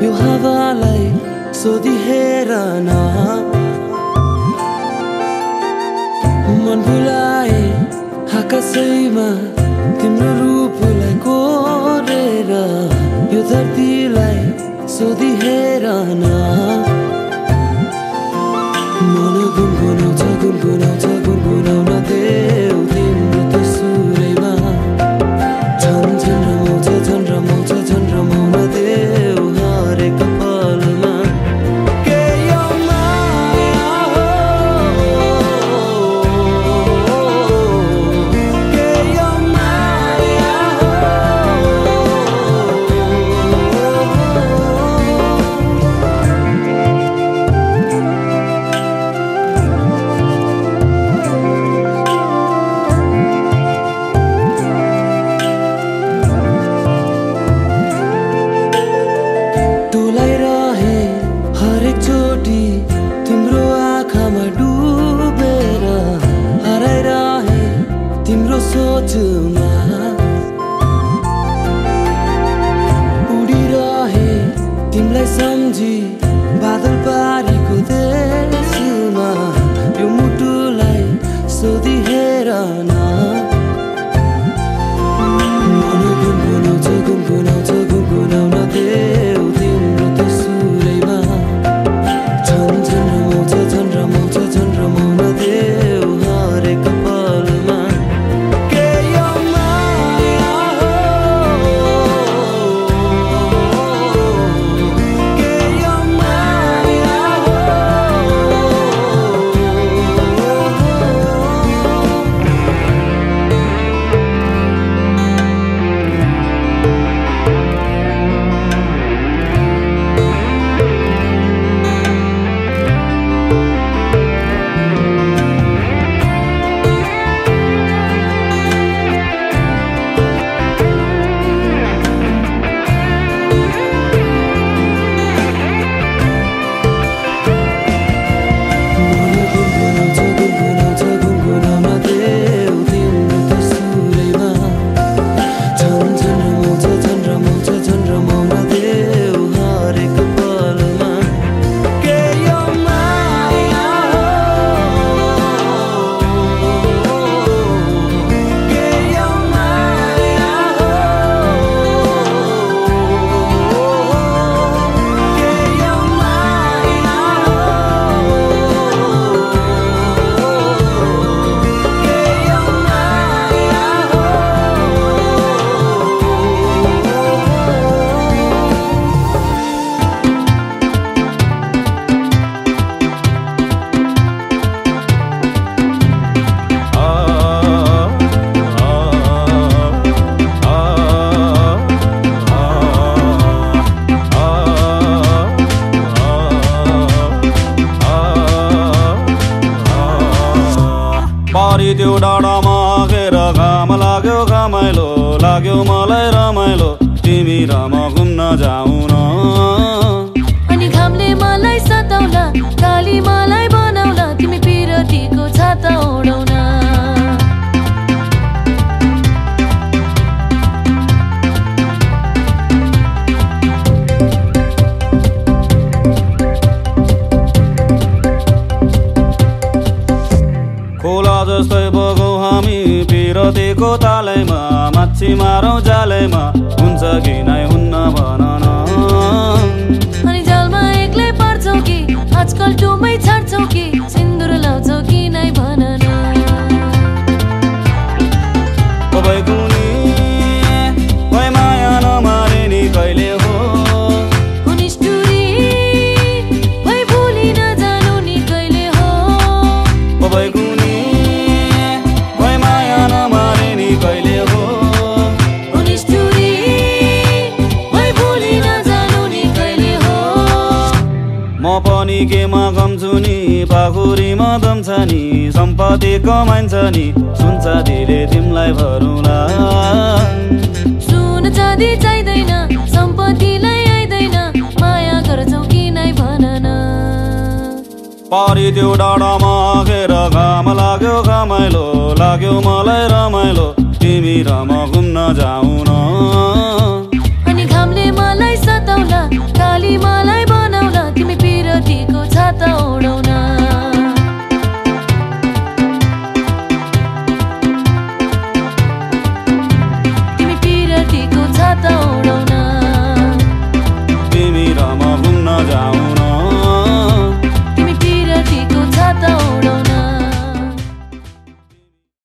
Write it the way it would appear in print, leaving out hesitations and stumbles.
यो हावालाई सोधिहेर न मन भुलाए आकाशैमा तिम्रो रूपलाई कोरेर यो धरतीलाई सोधिहेर न मन गुनगुनाउँछ गुनगुनाउँछ गुनगुनाउन देऊ तिम्रो त्यो सुरैमा झन् रमाउन देऊ हरेक पलमा के यो माया हो के यो माया हो डोलाइरहे हरेक चोटी तिम्रो आँखामा डुबेर हराइरहे तिम्रो सोचमा उडिरहे तिमीलाई सम्झी बादल पारीको देशमा यो मुटुलाई सोधिहेर न मन गुनगुनाउँछ गुनगुनाउँछ गुनगुनाउन देऊ तिम्रो त्यो सुरैमा झन् रमाउन देऊ हरेक पलमा के यो माया हो के यो माया हो त्यो डाँडामा आएर घाम लाग्यो घमाइलो लाग्यो मलाई रमाइलो तिमी र म घुम्न जाऊ न अनि घामले मलाई सताउला काली मलाई बनाउला तिमी पिरतीको छाता ओढाउन खोला जस्तै बगौँ हामी पिरतीको तालैमा माछी मारौँ जालैमा हुन्छ कि नै हुन्न भन न अनि जालमा एक्लै पर्छौ कि आजकल टुमै छाड्छौ कि सिन्दुर लाउँछौ कि नै भन न कुनी कोही माया नमारे नि कहिले हो म पनि केमा गम्छु नि पाखुरीमा दम्छ नि सम्पत्ति कमाइन्छ नि सुन चाँदीले तिमीलाई भरौँला सुन चाँदी चाहिँदैन सम्पत्तिलाई आइदैन माया गर्छौ कि नै भन न पारी त्यो डाँडामा आएर घाम लाग्यो घमाइलो लाग्यो मलाई रमाइलो तिमी र म घुम्न जाऊ न